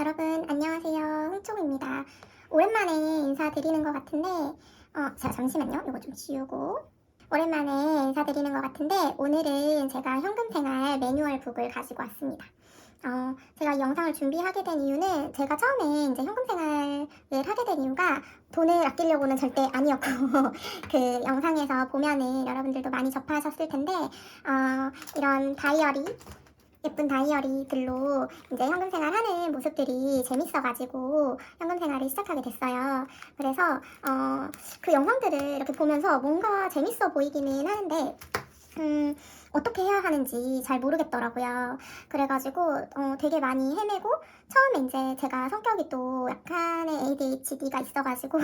여러분 안녕하세요. 흥초입니다. 오랜만에 인사드리는 것 같은데 자 잠시만요. 이거 좀 지우고 오랜만에 인사드리는 것 같은데 오늘은 제가 현금생활 매뉴얼 북을 가지고 왔습니다. 제가 이 영상을 준비하게 된 이유는 제가 처음에 이제 현금생활을 하게 된 이유가 돈을 아끼려고는 절대 아니었고 그 영상에서 보면은 여러분들도 많이 접하셨을 텐데 이런 다이어리 예쁜 다이어리들로 이제 현금 생활하는 모습들이 재밌어가지고 현금 생활을 시작하게 됐어요. 그래서 그 영상들을 이렇게 보면서 뭔가 재밌어 보이기는 하는데 어떻게 해야 하는지 잘 모르겠더라고요. 그래가지고 되게 많이 헤매고 처음에 이제 제가 성격이 또 약간의 ADHD가 있어가지고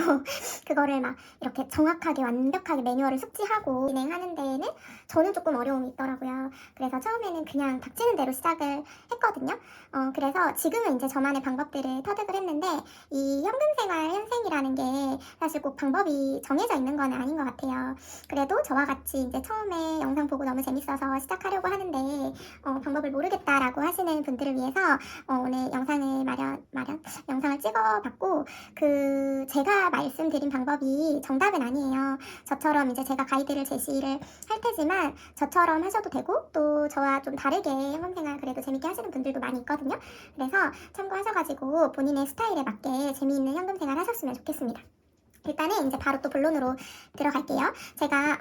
그거를 막 이렇게 정확하게 완벽하게 매뉴얼을 숙지하고 진행하는 데에는 저는 조금 어려움이 있더라고요. 그래서 처음에는 그냥 닥치는 대로 시작을 했거든요. 그래서 지금은 이제 저만의 방법들을 터득을 했는데 이 현금생활 현생이라는 게 사실 꼭 방법이 정해져 있는 건 아닌 것 같아요. 그래도 저와 같이 이제 처음에 영상 보고 너무 재밌어서 시작하려고 하는데 방법을 모르겠다라고 하시는 분들을 위해서 오늘 영상을 영상을 찍어봤고 그 제가 말씀드린 방법이 정답은 아니에요. 저처럼 이제 제가 가이드를 제시를 할 테지만 저처럼 하셔도 되고 또 저와 좀 다르게 현금생활 그래도 재밌게 하시는 분들도 많이 있거든요. 그래서 참고하셔가지고 본인의 스타일에 맞게 재미있는 현금생활 하셨으면 좋겠습니다. 일단은 이제 바로 또 본론으로 들어갈게요. 제가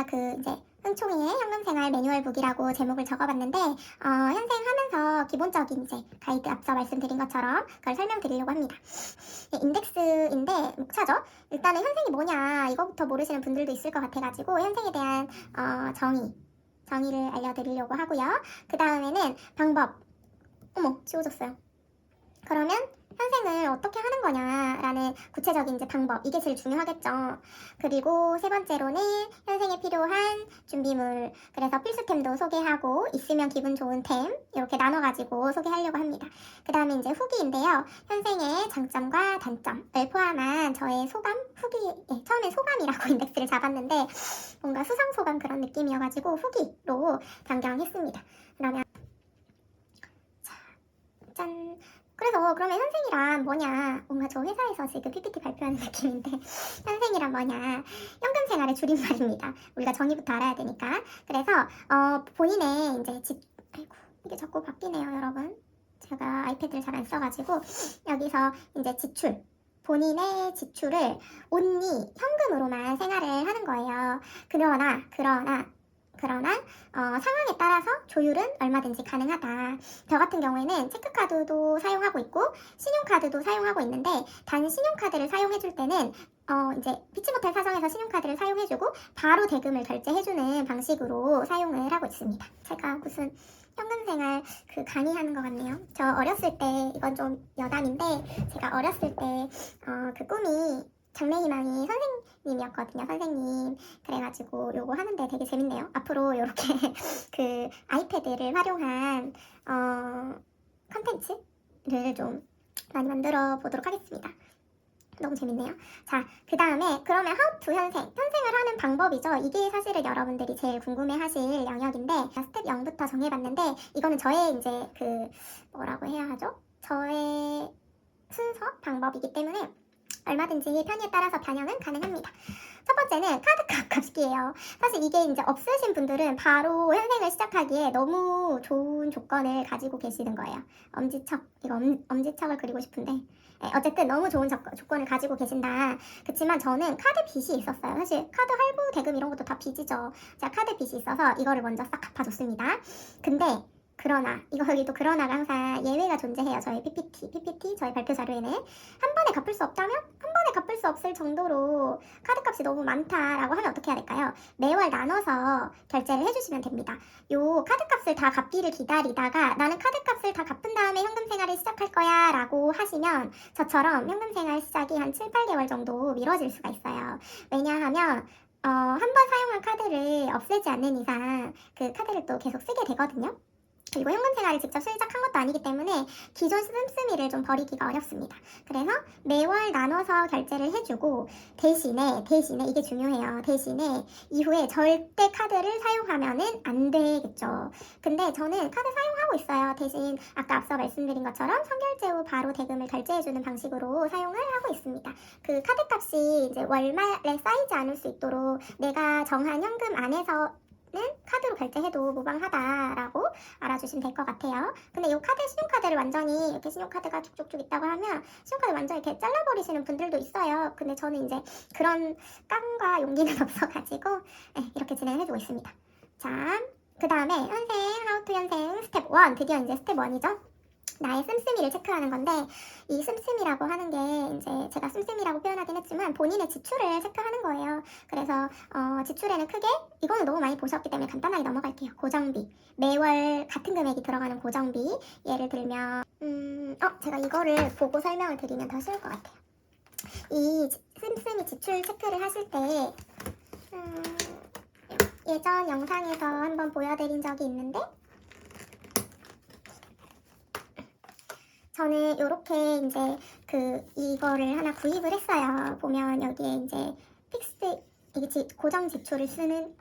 그 이제 흥총이의 현금생활 매뉴얼북이라고 제목을 적어봤는데 현생하면서 기본적인 이제 가이드 앞서 말씀드린 것처럼 그걸 설명드리려고 합니다. 인덱스인데 목차죠. 일단은 현생이 뭐냐 이거부터 모르시는 분들도 있을 것 같아가지고 현생에 대한 정의를 알려드리려고 하고요. 그 다음에는 방법. 어머 지워졌어요. 그러면 현생을 어떻게 하는 거냐라는 구체적인 이제 방법 이게 제일 중요하겠죠. 그리고 세 번째로는 현생에 필요한 준비물 그래서 필수템도 소개하고 있으면 기분 좋은 템 이렇게 나눠가지고 소개하려고 합니다. 그 다음에 이제 후기인데요. 현생의 장점과 단점을 포함한 저의 소감 후기 처음엔 소감이라고 인덱스를 잡았는데 뭔가 수상소감 그런 느낌이어가지고 후기로 변경했습니다. 그러면 짠 그래서 그러면 현생이란 뭐냐 뭔가 저 회사에서 지금 PPT 발표하는 느낌인데 현생이란 뭐냐 현금 생활의 줄임말입니다. 우리가 정의부터 알아야 되니까. 그래서 본인의 이제 아이고 이게 자꾸 바뀌네요 여러분. 제가 아이패드를 잘 안 써가지고 여기서 이제 본인의 지출을 온리 현금으로만 생활을 하는 거예요. 그러나 상황에 따라서 조율은 얼마든지 가능하다. 저 같은 경우에는 체크카드도 사용하고 있고 신용카드도 사용하고 있는데 단 신용카드를 사용해줄 때는 이제 피치 못할 사정에서 신용카드를 사용해주고 바로 대금을 결제해주는 방식으로 사용을 하고 있습니다. 제가 무슨 현금생활 그 강의하는 것 같네요. 저 어렸을 때 이건 좀 여담인데 제가 어렸을 때 그 꿈이 장래희망이 선생님이었거든요. 선생님. 그래가지고 요거 하는데 되게 재밌네요. 앞으로 요렇게 그 아이패드를 활용한 컨텐츠를 좀 많이 만들어 보도록 하겠습니다. 너무 재밌네요. 자, 그 다음에 그러면 하우투 현생을 하는 방법이죠. 이게 사실은 여러분들이 제일 궁금해하실 영역인데 스텝 0부터 정해봤는데 이거는 저의 이제 그 뭐라고 해야 하죠? 저의 순서 방법이기 때문에 얼마든지 편의에 따라서 반영은 가능합니다. 첫 번째는 카드 값이에요. 사실 이게 이제 없으신 분들은 바로 현생을 시작하기에 너무 좋은 조건을 가지고 계시는 거예요. 이거 엄지척을 그리고 싶은데 어쨌든 너무 좋은 조건을 가지고 계신다. 그렇지만 저는 카드 빚이 있었어요. 사실 카드 할부 대금 이런 것도 다 빚이죠. 제가 카드 빚이 있어서 이거를 먼저 싹 갚아줬습니다. 근데 여기도 그러나가 항상 예외가 존재해요. 저희 PPT 저희 발표 자료에는 한 번에 갚을 수 없다면 한 번에 갚을 수 없을 정도로 카드값이 너무 많다라고 하면 어떻게 해야 될까요? 매월 나눠서 결제를 해주시면 됩니다. 요 카드값을 다 갚기를 기다리다가 나는 카드값을 다 갚은 다음에 현금생활을 시작할 거야 라고 하시면 저처럼 현금생활 시작이 한 7, 8개월 정도 미뤄질 수가 있어요. 왜냐하면 한 번 사용한 카드를 없애지 않는 이상 그 카드를 또 계속 쓰게 되거든요. 그리고 현금 생활을 직접 시작한 것도 아니기 때문에 기존 씀씀이를 좀 버리기가 어렵습니다. 그래서 매월 나눠서 결제를 해주고 대신에 이게 중요해요. 대신에 이후에 절대 카드를 사용하면은 안 되겠죠. 근데 저는 카드 사용하고 있어요. 대신 아까 앞서 말씀드린 것처럼 선결제 후 바로 대금을 결제해주는 방식으로 사용을 하고 있습니다. 그 카드값이 이제 월말에 쌓이지 않을 수 있도록 내가 정한 현금 안에서 카드로 결제해도 무방하다라고 알아주시면 될 것 같아요. 근데 이 신용카드를 완전히 이렇게 신용카드가 쭉쭉쭉 있다고 하면 신용카드 완전히 이렇게 잘라버리시는 분들도 있어요. 근데 저는 이제 그런 깡과 용기는 없어가지고 이렇게 진행해주고 있습니다. 자, 그 다음에 현생, 하우투 현생 스텝 1, 드디어 이제 스텝 1이죠. 나의 씀씀이를 체크하는 건데 이 씀씀이라고 하는 게 이제 제가 씀씀이라고 표현하긴 했지만 본인의 지출을 체크하는 거예요. 그래서 지출에는 크게 이거는 너무 많이 보셨기 때문에 간단하게 넘어갈게요. 고정비, 매월 같은 금액이 들어가는 고정비. 예를 들면 제가 이거를 보고 설명을 드리면 더 쉬울 것 같아요. 이 씀씀이 지출 체크를 하실 때 예전 영상에서 한번 보여드린 적이 있는데 저는 이렇게 이제 이거를 하나 구입을 했어요. 보면 여기에 이제 이게 고정 지출을 쓰는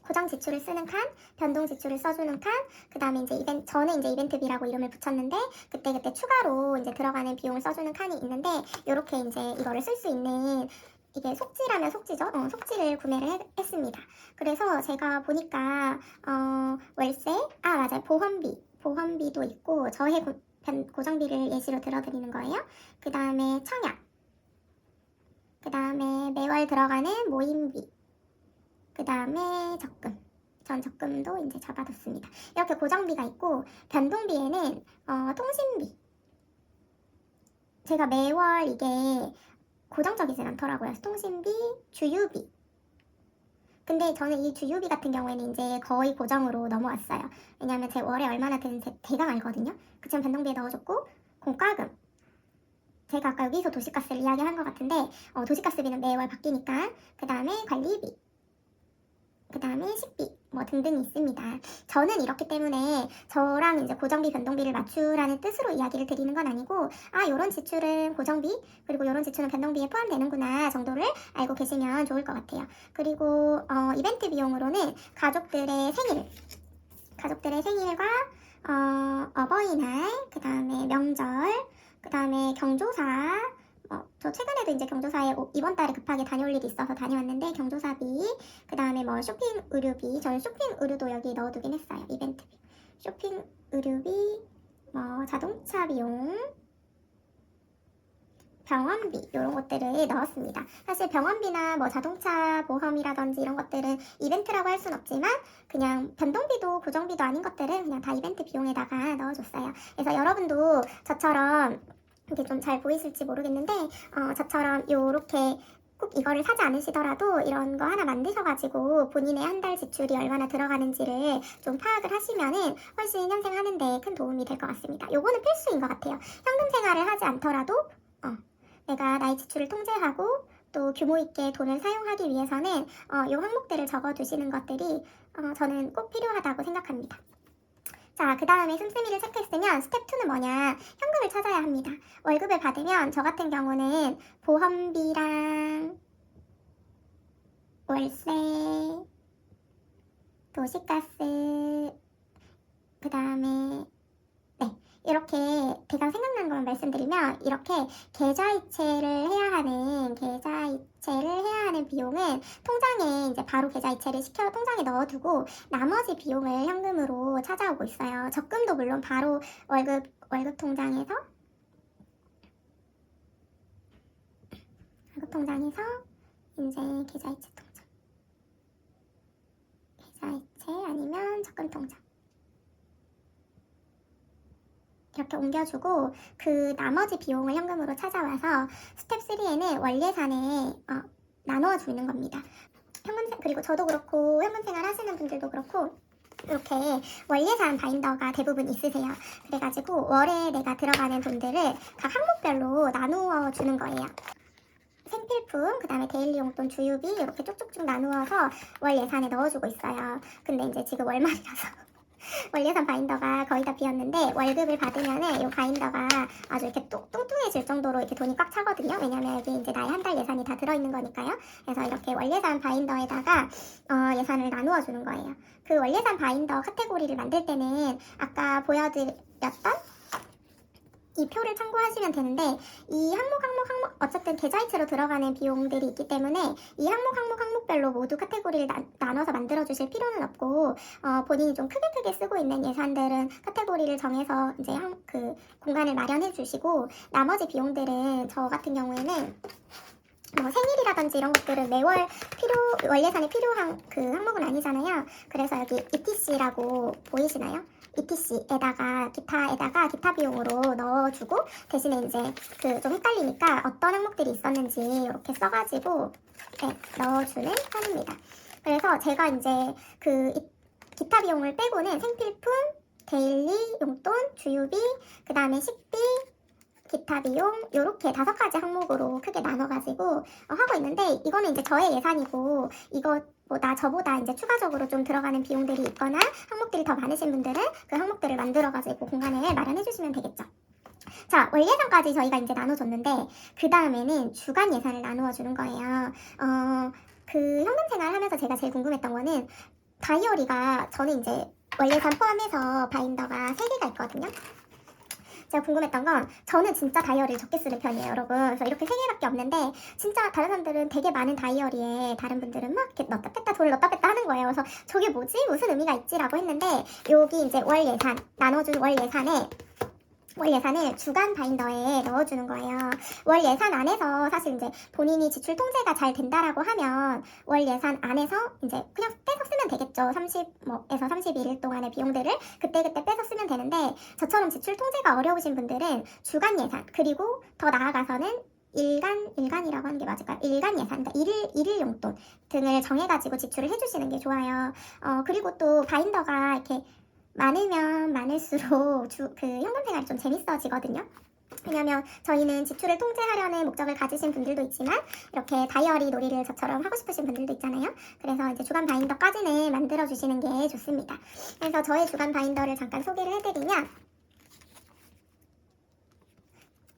칸, 변동 지출을 써주는 칸, 그 다음에 이제 저는 이제 이벤트비라고 이름을 붙였는데 그때 추가로 이제 들어가는 비용을 써주는 칸이 있는데 이렇게 이제 이거를 쓸 수 있는 이게 속지라면 속지죠. 속지를 구매를 했습니다. 그래서 제가 보니까 월세, 맞아요. 보험비도 있고 저의 고정비를 예시로 들어드리는 거예요. 그 다음에 청약, 그 다음에 매월 들어가는 모임비, 그 다음에 적금. 전 적금도 이제 잡아뒀습니다. 이렇게 고정비가 있고 변동비에는 통신비. 제가 매월 이게 고정적이진 않더라고요. 통신비, 주유비. 근데 저는 이 주유비 같은 경우에는 이제 거의 고정으로 넘어왔어요. 왜냐하면 제 월에 얼마나 드는지 대강 알거든요. 그치만 변동비에 넣어줬고 공과금. 제가 아까 여기서 도시가스를 이야기한 것 같은데 도시가스비는 매월 바뀌니까 그 다음에 관리비, 그 다음에 식비 뭐 등등이 있습니다. 저는 이렇기 때문에 저랑 이제 고정비 변동비를 맞추라는 뜻으로 이야기를 드리는 건 아니고 요런 지출은 고정비 그리고 요런 지출은 변동비에 포함되는구나 정도를 알고 계시면 좋을 것 같아요. 그리고 이벤트 비용으로는 가족들의 생일과 어버이날, 그 다음에 명절, 그 다음에 경조사, 저 최근에도 이제 경조사에 이번 달에 급하게 다녀올 일이 있어서 다녀왔는데 경조사비, 그 다음에 뭐 쇼핑 의료비, 저는 쇼핑 의료도 여기 넣어두긴 했어요. 이벤트비, 쇼핑 의료비, 뭐 자동차 비용, 병원비 이런 것들을 넣었습니다. 사실 병원비나 뭐 자동차 보험이라든지 이런 것들은 이벤트라고 할 순 없지만 그냥 변동비도 고정비도 아닌 것들은 그냥 다 이벤트 비용에다가 넣어줬어요. 그래서 여러분도 저처럼 이게 좀 잘 보이실지 모르겠는데 저처럼 요렇게 꼭 이거를 사지 않으시더라도 이런 거 하나 만드셔가지고 본인의 한 달 지출이 얼마나 들어가는지를 좀 파악을 하시면은 훨씬 현생하는데 큰 도움이 될 것 같습니다. 요거는 필수인 것 같아요. 현금 생활을 하지 않더라도 내가 나의 지출을 통제하고 또 규모 있게 돈을 사용하기 위해서는 이 항목들을 적어두시는 것들이 저는 꼭 필요하다고 생각합니다. 자, 그 다음에 씀씀이를 체크했으면 스텝 2는 뭐냐? 현금을 찾아야 합니다. 월급을 받으면 저 같은 경우는 보험비랑 월세, 도시가스, 그 다음에 이렇게 대강 생각나는 것만 말씀드리면 이렇게 계좌이체를 해야 하는 비용은 통장에 이제 바로 계좌이체를 시켜 통장에 넣어두고 나머지 비용을 현금으로 찾아오고 있어요. 적금도 물론 바로 월급 통장에서 이제 계좌이체 아니면 적금 통장 이렇게 옮겨주고 그 나머지 비용을 현금으로 찾아와서 스텝 3에는 월예산에 나누어 주는 겁니다. 그리고 저도 그렇고 현금 생활 하시는 분들도 그렇고 이렇게 월예산 바인더가 대부분 있으세요. 그래가지고 월에 내가 들어가는 돈들을 각 항목별로 나누어 주는 거예요. 생필품, 그 다음에 데일리 용돈, 주유비 이렇게 쭉쭉쭉 나누어서 월 예산에 넣어주고 있어요. 근데 이제 지금 월말이라서 원예산 바인더가 거의 다 비었는데 월급을 받으면은 이 바인더가 아주 이렇게 뚱뚱해질 정도로 이렇게 돈이 꽉 차거든요. 왜냐면 여기 이제 나의 한 달 예산이 다 들어있는 거니까요. 그래서 이렇게 원예산 바인더에다가 예산을 나누어 주는 거예요. 그 원예산 바인더 카테고리를 만들 때는 아까 보여드렸던 이 표를 참고하시면 되는데 이 항목 어쨌든 계좌이체로 들어가는 비용들이 있기 때문에 이 항목별로 모두 카테고리를 나눠서 만들어 주실 필요는 없고 본인이 좀 크게 쓰고 있는 예산들은 카테고리를 정해서 이제 그 공간을 마련해 주시고 나머지 비용들은 저 같은 경우에는 뭐 생일이라든지 이런 것들은 매월 원예산에 필요한 그 항목은 아니잖아요. 그래서 여기 ETC라고 보이시나요? ETC에다가 기타 비용으로 넣어주고 대신에 이제 그 좀 헷갈리니까 어떤 항목들이 있었는지 이렇게 써가지고 네, 넣어주는 편입니다. 그래서 제가 이제 그 기타 비용을 빼고는 생필품, 데일리 용돈, 주유비, 그 다음에 식비, 기타 비용 요렇게 5가지 항목으로 크게 나눠가지고 하고 있는데 이거는 이제 저의 예산이고 이거 저보다 이제 추가적으로 좀 들어가는 비용들이 있거나 항목들이 더 많으신 분들은 그 항목들을 만들어가지고 공간을 마련해 주시면 되겠죠. 자, 월 예산까지 저희가 이제 나눠줬는데 그 다음에는 주간 예산을 나누어 주는 거예요. 그 현금 생활 하면서 제가 제일 궁금했던 거는 다이어리가 저는 이제 월 예산 포함해서 바인더가 3개가 있거든요. 제가 궁금했던 건 저는 진짜 다이어리를 적게 쓰는 편이에요, 여러분. 그래서 이렇게 3개밖에 없는데 진짜 다른 사람들은 되게 많은 다이어리에 다른 분들은 막 이렇게 넣었다 뺐다 돈을 넣었다 뺐다 하는 거예요. 그래서 저게 뭐지? 무슨 의미가 있지라고 했는데 여기 이제 월 예산 나눠준 월 예산을 주간 바인더에 넣어주는 거예요. 월 예산 안에서 사실 이제 본인이 지출 통제가 잘 된다라고 하면 월 예산 안에서 이제 그냥 빼서 쓰면 되겠죠. 30에서 31일 동안의 비용들을 그때그때 빼서 쓰면 되는데 저처럼 지출 통제가 어려우신 분들은 주간 예산 그리고 더 나아가서는 일간이라고 하는 게 맞을까요? 일간 예산, 그러니까 일일 용돈 등을 정해가지고 지출을 해주시는 게 좋아요. 그리고 또 바인더가 이렇게 많으면 많을수록 그 현금 생활이 좀 재밌어지거든요. 왜냐면 저희는 지출을 통제하려는 목적을 가지신 분들도 있지만 이렇게 다이어리 놀이를 저처럼 하고 싶으신 분들도 있잖아요. 그래서 이제 주간 바인더까지는 만들어 주시는 게 좋습니다. 그래서 저의 주간 바인더를 잠깐 소개를 해드리면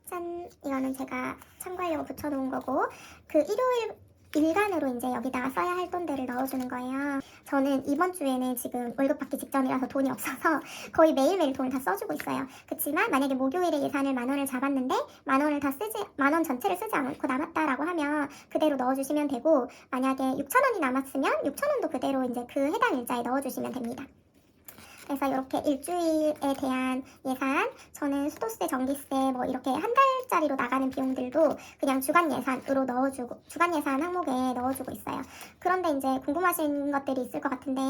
짠! 이거는 제가 참고하려고 붙여놓은 거고 그 일요일 일간으로 이제 여기다가 써야 할 돈들을 넣어주는 거예요. 저는 이번 주에는 지금 월급 받기 직전이라서 돈이 없어서 거의 매일매일 돈을 다 써주고 있어요. 그렇지만 만약에 목요일에 예산을 10,000원을 잡았는데 10,000원 전체를 쓰지 않고 남았다라고 하면 그대로 넣어주시면 되고 만약에 6,000원이 남았으면 6,000원도 그대로 이제 그 해당 일자에 넣어주시면 됩니다. 그래서 이렇게 일주일에 대한 예산, 저는 수도세, 전기세 뭐 이렇게 한 달짜리로 나가는 비용들도 그냥 주간 예산으로 넣어주고 주간 예산 항목에 넣어주고 있어요. 그런데 이제 궁금하신 것들이 있을 것 같은데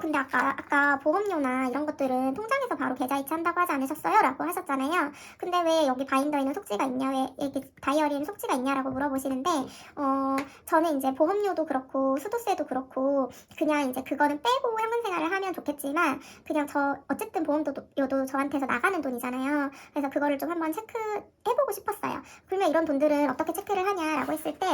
근데 아까 보험료나 이런 것들은 통장에서 바로 계좌이체 한다고 하지 않으셨어요? 라고 하셨잖아요. 근데 왜 여기 바인더에는 속지가 있냐, 왜 여기 다이어리에는 속지가 있냐라고 물어보시는데 저는 이제 보험료도 그렇고 수도세도 그렇고 그냥 이제 그거는 빼고 현금 생활을 하면 좋겠지만 그냥 어쨌든 보험료도 저한테서 나가는 돈이잖아요. 그래서 그거를 좀 한번 체크해보고 싶었어요. 그러면 이런 돈들은 어떻게 체크를 하냐라고 했을 때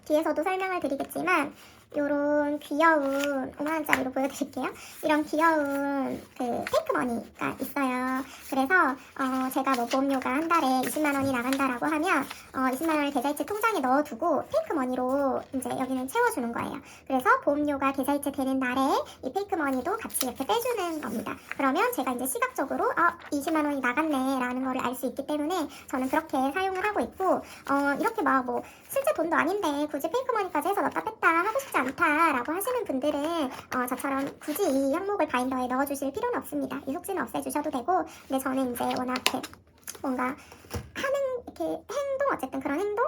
뒤에서도 설명을 드리겠지만 요런 귀여운 5만원짜리로 보여드릴게요. 이런 귀여운 그 페이크머니가 있어요. 그래서 제가 뭐 보험료가 한 달에 20만원이 나간다라고 하면 20만원을 계좌이체 통장에 넣어두고 페이크머니로 이제 여기는 채워주는 거예요. 그래서 보험료가 계좌이체 되는 날에 이 페이크머니도 같이 이렇게 빼주는 겁니다. 그러면 제가 이제 시각적으로 20만원이 나갔네 라는 거를 알 수 있기 때문에 저는 그렇게 사용을 하고 있고 이렇게 막 뭐 실제 돈도 아닌데 굳이 페이크머니까지 해서 넣었다 뺐다 하고 싶지 않다라고 하시는 분들은 저처럼 굳이 이 항목을 바인더에 넣어주실 필요는 없습니다. 이 속지는 없애주셔도 되고 근데 저는 이제 워낙 이렇게 뭔가 하는 이렇게 행동 어쨌든 그런 행동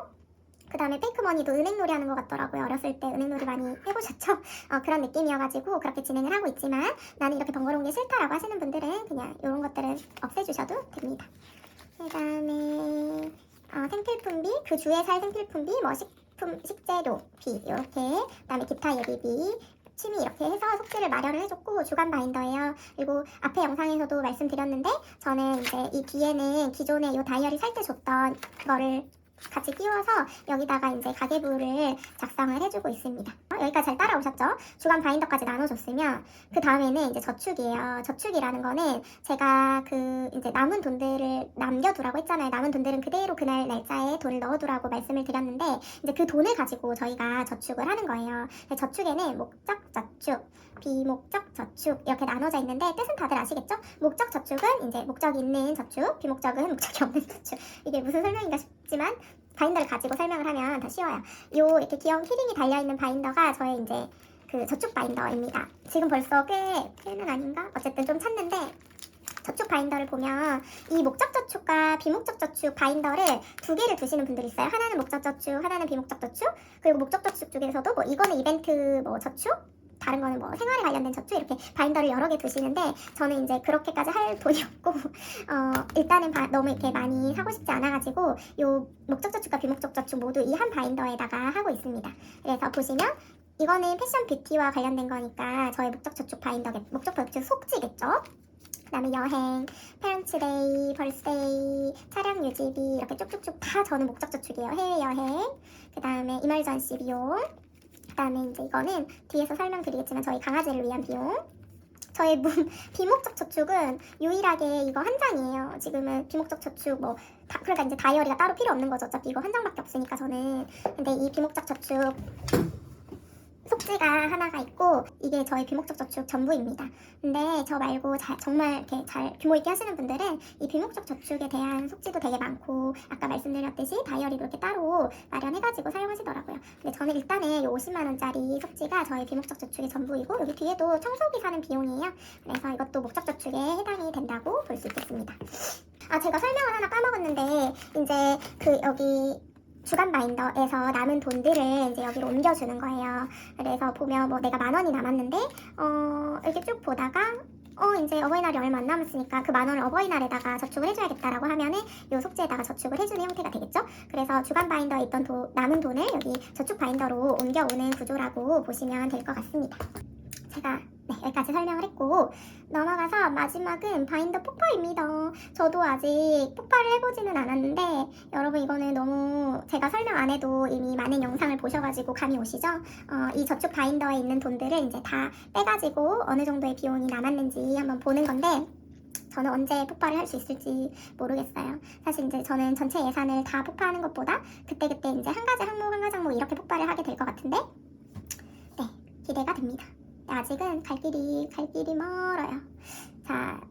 그 다음에 페이크머니도 은행놀이 하는 것 같더라고요. 어렸을 때 은행놀이 많이 해보셨죠? 그런 느낌이어가지고 그렇게 진행을 하고 있지만 나는 이렇게 번거로운 게 싫다라고 하시는 분들은 그냥 이런 것들은 없애주셔도 됩니다. 그 다음에 생필품비, 그 주에 살 생필품비, 뭐 식재료비 이렇게 그 다음에 기타 예비비 취미 이렇게 해서 속지를 마련을 해줬고 주간 바인더예요. 그리고 앞에 영상에서도 말씀드렸는데 저는 이제 이 뒤에는 기존에 이 다이어리 살 때 줬던 거를 같이 끼워서 여기다가 이제 가계부를 작성을 해주고 있습니다. 여기까지 잘 따라오셨죠? 주간 바인더까지 나눠줬으면 그 다음에는 이제 저축이에요. 저축이라는 거는 제가 그 이제 남은 돈들을 남겨두라고 했잖아요. 남은 돈들은 그대로 그날 날짜에 돈을 넣어두라고 말씀을 드렸는데 이제 그 돈을 가지고 저희가 저축을 하는 거예요. 저축에는 목적 저축, 비목적 저축 이렇게 나눠져 있는데 뜻은 다들 아시겠죠? 목적 저축은 이제 목적이 있는 저축, 비목적은 목적이 없는 저축. 이게 무슨 설명인가 싶지만 바인더를 가지고 설명을 하면 더 쉬워요. 요 이렇게 귀여운 키링이 달려있는 바인더가 저의 이제 그 저축 바인더입니다. 지금 벌써 꽤는 아닌가? 어쨌든 좀 찼는데 저축 바인더를 보면 이 목적 저축과 비목적 저축 바인더를 두 개를 두시는 분들이 있어요. 하나는 목적 저축, 하나는 비목적 저축. 그리고 목적 저축 중에서도 뭐 이거는 이벤트 뭐 저축, 다른 거는 뭐 생활에 관련된 저축 이렇게 바인더를 여러 개 두시는데 저는 이제 그렇게까지 할 돈이 없고 일단은 너무 이렇게 많이 사고 싶지 않아가지고 요 목적 저축과 비목적 저축 모두 이 한 바인더에다가 하고 있습니다. 그래서 보시면 이거는 패션 뷰티와 관련된 거니까 저의 목적 저축 바인더겠죠. 목적 저축 속지겠죠. 그 다음에 여행, 페런츠데이, 벌스데이, 차량 유지비 이렇게 쭉쭉쭉 다 저는 목적 저축이에요. 해외여행, 그 다음에 이멀전시 비용, 그 다음에 이제 이거는 뒤에서 설명드리겠지만 저희 강아지를 위한 비용. 저의 비목적 저축은 유일하게 이거 한 장이에요. 지금은 비목적 저축 그러니까 이제 다이어리가 따로 필요 없는 거죠. 어차피 이거 한 장밖에 없으니까 저는. 근데 이 비목적 저축 속지가 하나가 있고 이게 저의 비목적 저축 전부입니다. 근데 저 말고 정말 이렇게 잘 규모 있게 하시는 분들은 이 비목적 저축에 대한 속지도 되게 많고 아까 말씀드렸듯이 다이어리도 이렇게 따로 마련해가지고 사용하시더라고요. 근데 저는 일단은 이 50만 원짜리 속지가 저의 비목적 저축의 전부이고 여기 뒤에도 청소기 사는 비용이에요. 그래서 이것도 목적 저축에 해당이 된다고 볼 수 있겠습니다. 제가 설명을 하나 까먹었는데 이제 여기 주간 바인더에서 남은 돈들을 이제 여기로 옮겨주는 거예요. 그래서 보면 내가 10,000원이 남았는데 이렇게 쭉 보다가 이제 어버이날이 얼마 안 남았으니까 그 10,000원을 어버이날에다가 저축을 해줘야겠다라고 하면은 요 속지에다가 저축을 해주는 형태가 되겠죠. 그래서 주간 바인더에 있던 남은 돈을 여기 저축 바인더로 옮겨오는 구조라고 보시면 될 것 같습니다. 제가 여기까지 설명을 했고 넘어가서 마지막은 바인더 폭파입니다. 저도 아직 폭파를 해보지는 않았는데 여러분 이거는 너무 제가 설명 안 해도 이미 많은 영상을 보셔가지고 감이 오시죠? 이 저축 바인더에 있는 돈들을 이제 다 빼가지고 어느 정도의 비용이 남았는지 한번 보는 건데 저는 언제 폭발을 할 수 있을지 모르겠어요. 사실 이제 저는 전체 예산을 다 폭파하는 것보다 그때그때 이제 한 가지 항목 한 가지 항목 이렇게 폭발을 하게 될 것 같은데 기대가 됩니다. 아직은 갈 길이 멀어요. 자,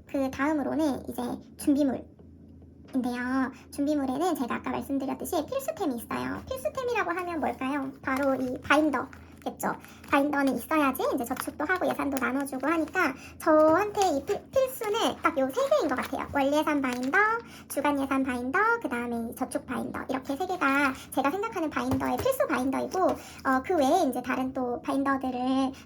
그 다음으로는 이제 준비물인데요. 준비물에는 제가 아까 말씀드렸듯이 필수템이 있어요. 필수템이라고 하면 뭘까요? 바로 이 바인더겠죠. 바인더는 있어야지 이제 저축도 하고 예산도 나눠주고 하니까 저한테 이 필수는 딱 요 3개인 것 같아요. 월예산 바인더, 주간예산 바인더, 그 다음에 저축 바인더 이렇게 3개가 제가 생각하는 바인더의 필수 바인더이고 그 외에 이제 다른 또 바인더들을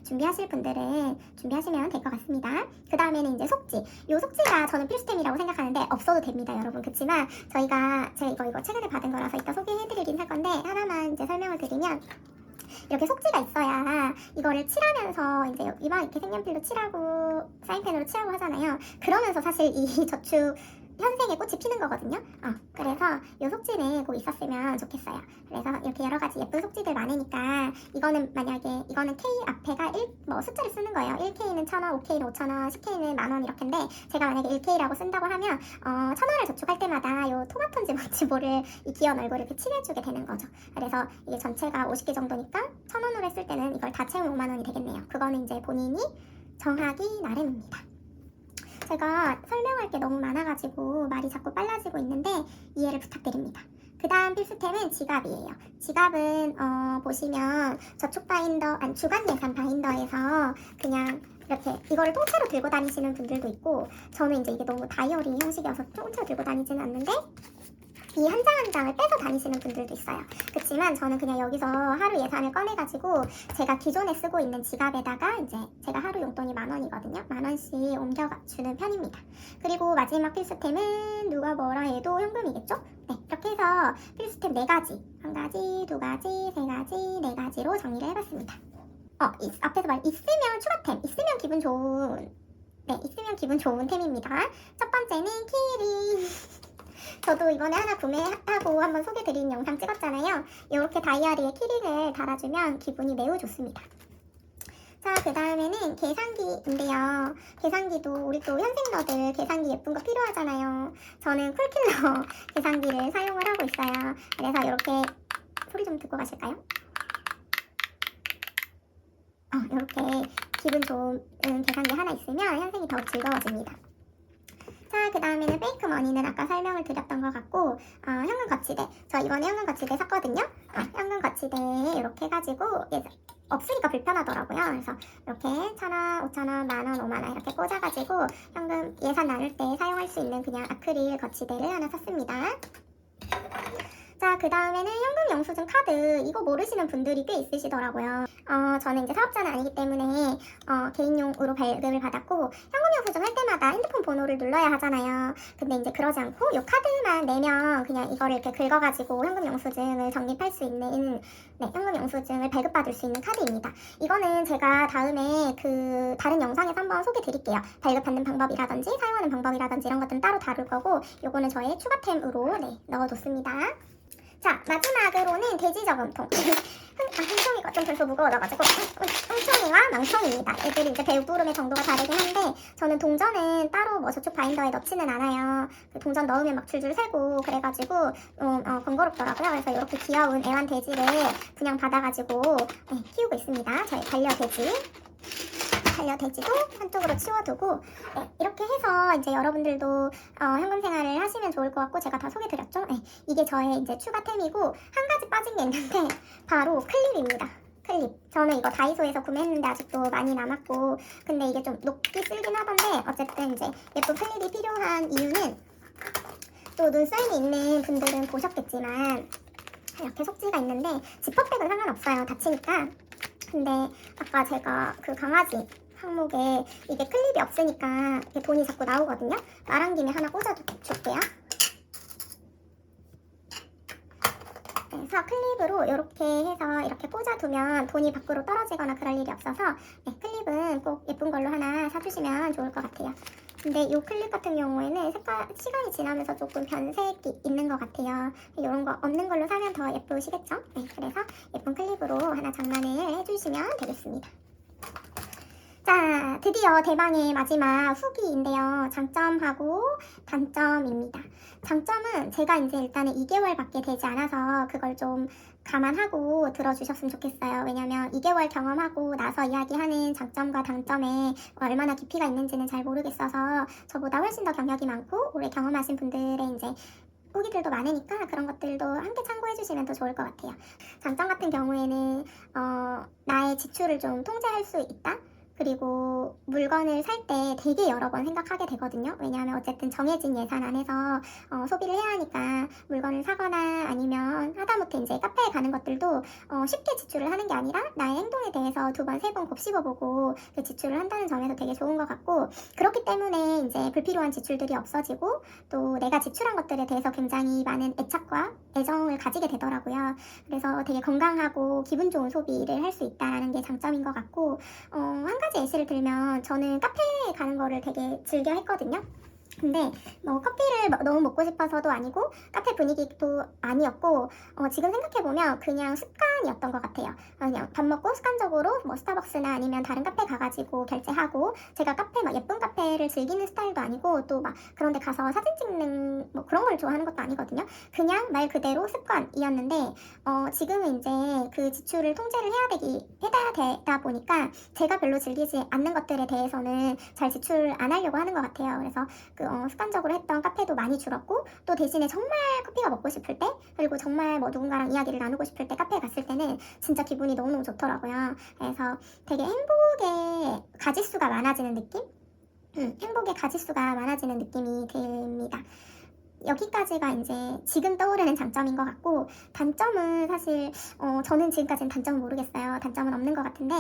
준비하실 분들은 준비하시면 될 것 같습니다. 그 다음에는 이제 속지. 요 속지가 저는 필수템이라고 생각하는데 없어도 됩니다, 여러분. 그치만 제가 이거 최근에 받은 거라서 이따 소개해드리긴 할 건데 하나만 이제 설명을 드리면 이렇게 속지가 있어야 이거를 칠하면서 이제 이만 이렇게 색연필로 칠하고 사인펜으로 칠하고 하잖아요. 그러면서 사실 이 저축 현생에 꽃이 피는 거거든요. 그래서 이 속지는 꼭 있었으면 좋겠어요. 그래서 이렇게 여러 가지 예쁜 속지들 많으니까 이거는 만약에 이거는 K 앞에가 숫자를 쓰는 거예요. 1K는 1,000원, 5K는 5,000원, 10K는 10,000원 이렇게인데 제가 만약에 1K라고 쓴다고 하면 1,000원을 저축할 때마다 요 토마토인지 뭔지 모를 이 귀여운 얼굴을 이렇게 칠해주게 되는 거죠. 그래서 이게 전체가 50개 정도니까 1,000원으로 했을 때는 이걸 다 채우면 5만 원이 되겠네요. 그거는 이제 본인이 정하기 나름입니다. 제가 설명할 게 너무 많아가지고 말이 자꾸 빨라지고 있는데 이해를 부탁드립니다. 그 다음 필수템은 지갑이에요. 지갑은 보시면 저축 바인더, 주간 예산 바인더에서 그냥 이렇게 이거를 통째로 들고 다니시는 분들도 있고 저는 이제 이게 너무 다이어리 형식이어서 통째로 들고 다니지는 않는데 이 한 장 한 장을 빼서 다니시는 분들도 있어요. 그렇지만 저는 그냥 여기서 하루 예산을 꺼내가지고 제가 기존에 쓰고 있는 지갑에다가 이제 제가 하루 용돈이 10,000원이거든요. 10,000원씩 옮겨주는 편입니다. 그리고 마지막 필수템은 누가 뭐라 해도 현금이겠죠? 네, 이렇게 해서 필수템 4가지, 1가지, 2가지, 3가지, 4가지로 정리를 해봤습니다. 앞에서 있으면 추가템, 있으면 기분 좋은 템입니다. 첫 번째는 키링. 저도 이번에 하나 구매하고 한번 소개드린 영상 찍었잖아요. 이렇게 다이어리에 키링을 달아주면 기분이 매우 좋습니다. 자, 그 다음에는 계산기인데요. 계산기도 우리 또 현생러들 계산기 예쁜 거 필요하잖아요. 저는 쿨킬러 계산기를 사용을 하고 있어요. 그래서 이렇게 소리 좀 듣고 가실까요? 이렇게 기분 좋은 계산기 하나 있으면 현생이 더욱 즐거워집니다. 자, 그 다음에는 페이크 머니는 아까 설명을 드렸던 것 같고, 현금 거치대. 저 이번에 현금 거치대 샀거든요. 현금 거치대에 이렇게 해가지고 없으니까 불편하더라고요. 그래서 이렇게 1,000원, 5,000원, 만원, 5만원 이렇게 꽂아가지고 현금 예산 나눌 때 사용할 수 있는 그냥 아크릴 거치대를 하나 샀습니다. 자, 그 다음에는 현금 영수증 카드. 이거 모르시는 분들이 꽤 있으시더라고요. 저는 이제 사업자는 아니기 때문에 개인용으로 발급을 받았고, 현금 영수증 할 때마다 핸드폰 번호를 눌러야 하잖아요. 근데 이제 그러지 않고 이 카드만 내면 그냥 이거를 이렇게 긁어가지고 현금 영수증을 적립할 수 있는 현금 영수증을 발급받을 수 있는 카드입니다. 이거는 제가 다음에 그 다른 영상에서 한번 소개 드릴게요. 발급받는 방법이라든지 사용하는 방법이라든지 이런 것들은 따로 다룰 거고, 요거는 저의 추가템으로 넣어뒀습니다. 자, 마지막으로는 돼지 저금통. 흥청이가 좀 벌써 무거워져가지고 흥청이와 망청입니다. 애들이 이제 배부름의 정도가 다르긴 한데, 저는 동전은 따로 뭐 저축 바인더에 넣지는 않아요. 그 동전 넣으면 막 줄줄 새고 그래가지고 번거롭더라고요. 그래서 이렇게 귀여운 애완 돼지를 그냥 받아가지고 키우고 있습니다. 저희 반려돼지도 한쪽으로 치워두고, 이렇게 해서 이제 여러분들도 현금 생활을 하시면 좋을 것 같고, 제가 다 소개드렸죠. 이게 저의 이제 추가템이고, 한 가지 빠진 게 있는데 바로 클립입니다. 클립. 저는 이거 다이소에서 구매했는데 아직도 많이 남았고, 근데 이게 좀 녹기 쓸긴 하던데, 어쨌든 이제 예쁜 클립이 필요한 이유는, 또 눈사인이 있는 분들은 보셨겠지만 이렇게 속지가 있는데 지퍼백은 상관없어요. 다치니까. 근데 아까 제가 그 강아지 항목에 이게 클립이 없으니까 이렇게 돈이 자꾸 나오거든요. 말한 김에 하나 꽂아줄게요. 그래서 클립으로 이렇게 해서 이렇게 꽂아두면 돈이 밖으로 떨어지거나 그럴 일이 없어서 클립은 꼭 예쁜 걸로 하나 사주시면 좋을 것 같아요. 근데 이 클립 같은 경우에는 시간이 지나면서 조금 변색이 있는 것 같아요. 이런 거 없는 걸로 사면 더 예쁘시겠죠? 그래서 예쁜 클립으로 하나 장만을 해주시면 되겠습니다. 자, 드디어 대망의 마지막 후기인데요. 장점하고 단점입니다. 장점은 제가 이제 일단은 2개월밖에 되지 않아서 그걸 좀 감안하고 들어주셨으면 좋겠어요. 왜냐면 2개월 경험하고 나서 이야기하는 장점과 단점에 얼마나 깊이가 있는지는 잘 모르겠어서, 저보다 훨씬 더 경력이 많고 오래 경험하신 분들의 이제 후기들도 많으니까 그런 것들도 함께 참고해 주시면 더 좋을 것 같아요. 장점 같은 경우에는 나의 지출을 좀 통제할 수 있다? 그리고 물건을 살 때 되게 여러 번 생각하게 되거든요. 왜냐하면 어쨌든 정해진 예산 안에서 소비를 해야 하니까, 물건을 사거나 아니면 하다못해 이제 카페에 가는 것들도 쉽게 지출을 하는 게 아니라 나의 행동에 대해서 2번, 3번 곱씹어보고 그 지출을 한다는 점에서 되게 좋은 것 같고, 그렇기 때문에 이제 불필요한 지출들이 없어지고, 또 내가 지출한 것들에 대해서 굉장히 많은 애착과 애정을 가지게 되더라고요. 그래서 되게 건강하고 기분 좋은 소비를 할 수 있다는 게 장점인 것 같고, 한 가지 예시를 들면 저는 카페에 가는 거를 되게 즐겨 했거든요. 근데 뭐 커피를 너무 먹고 싶어서도 아니고 카페 분위기도 아니었고, 지금 생각해보면 그냥 습관이었던 것 같아요. 그냥 밥 먹고 습관적으로 뭐 스타벅스나 아니면 다른 카페 가가지고 결제하고, 제가 카페 막 예쁜 카페를 즐기는 스타일도 아니고 또 막 그런 데 가서 사진 찍는 뭐 그런 걸 좋아하는 것도 아니거든요. 그냥 말 그대로 습관이었는데, 지금은 이제 그 지출을 통제를 해야 되다 보니까 제가 별로 즐기지 않는 것들에 대해서는 잘 지출 안 하려고 하는 것 같아요. 그래서 습관적으로 했던 카페도 많이 줄었고, 또 대신에 정말 커피가 먹고 싶을 때, 그리고 정말 뭐 누군가랑 이야기를 나누고 싶을 때 카페에 갔을 때는 진짜 기분이 너무너무 좋더라고요. 그래서 되게 행복의 가짓수가 많아지는 느낌? 행복의 가짓수가 많아지는 느낌이 듭니다. 여기까지가 이제 지금 떠오르는 장점인 것 같고, 단점은 사실 저는 지금까지는 단점은 모르겠어요. 단점은 없는 것 같은데,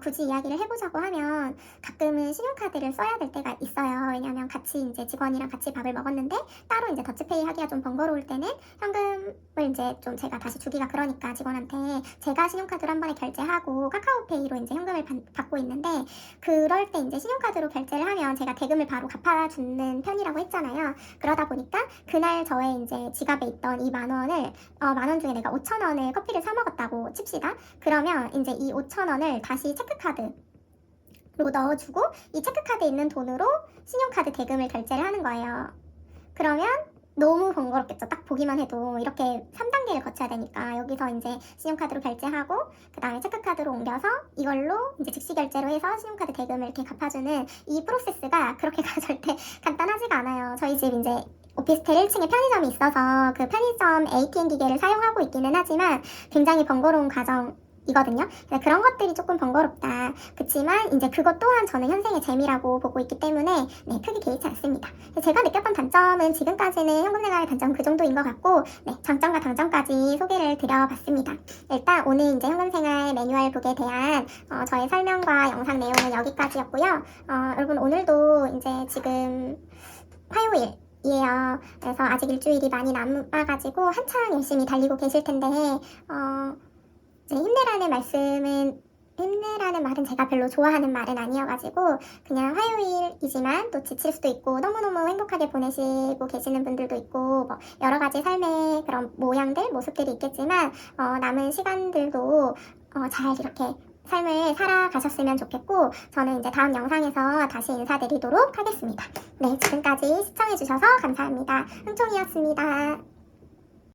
굳이 이야기를 해보자고 하면 가끔은 신용카드를 써야 될 때가 있어요. 왜냐하면 같이 이제 직원이랑 같이 밥을 먹었는데 따로 이제 더치페이 하기가 좀 번거로울 때는 현금을 이제 좀 제가 다시 주기가 그러니까 직원한테 제가 신용카드로 한 번에 결제하고 카카오페이로 이제 현금을 받고 있는데, 그럴 때 이제 신용카드로 결제를 하면 제가 대금을 바로 갚아주는 편이라고 했잖아요. 그러다 보니까 그날 저의 이제 지갑에 있던 이 10,000원을 10,000원 중에 내가 5,000원을 커피를 사 먹었다고 칩시다. 그러면 이제 이 5,000원을 다시 체크카드로 넣어주고 이 체크카드에 있는 돈으로 신용카드 대금을 결제를 하는 거예요. 그러면 너무 번거롭겠죠. 딱 보기만 해도 이렇게 3단계를 거쳐야 되니까 여기서 이제 신용카드로 결제하고 그 다음에 체크카드로 옮겨서 이걸로 이제 즉시 결제로 해서 신용카드 대금을 이렇게 갚아주는 이 프로세스가 그렇게가 절대 간단하지가 않아요. 저희 집 이제 오피스텔 1층에 편의점이 있어서 그 편의점 ATM 기계를 사용하고 있기는 하지만 굉장히 번거로운 과정이거든요. 그런 것들이 조금 번거롭다. 그치만 이제 그것 또한 저는 현생의 재미라고 보고 있기 때문에 네, 크게 개의치 않습니다. 제가 느꼈던 단점은 지금까지는 현금생활의 단점은 그 정도인 것 같고 네, 장점과 단점까지 소개를 드려봤습니다. 일단 오늘 이제 현금생활 매뉴얼북에 대한 저의 설명과 영상 내용은 여기까지였고요. 여러분 오늘도 이제 지금 화요일 이에요. 그래서 아직 일주일이 많이 남아가지고 한창 열심히 달리고 계실 텐데 이제 힘내라는 말은 제가 별로 좋아하는 말은 아니어가지고 그냥 화요일이지만 또 지칠 수도 있고 너무너무 행복하게 보내시고 계시는 분들도 있고 뭐 여러 가지 삶의 그런 모습들이 있겠지만 남은 시간들도 잘 이렇게 삶을 살아가셨으면 좋겠고 저는 이제 다음 영상에서 다시 인사드리도록 하겠습니다. 네, 지금까지 시청해주셔서 감사합니다. 흥총이었습니다.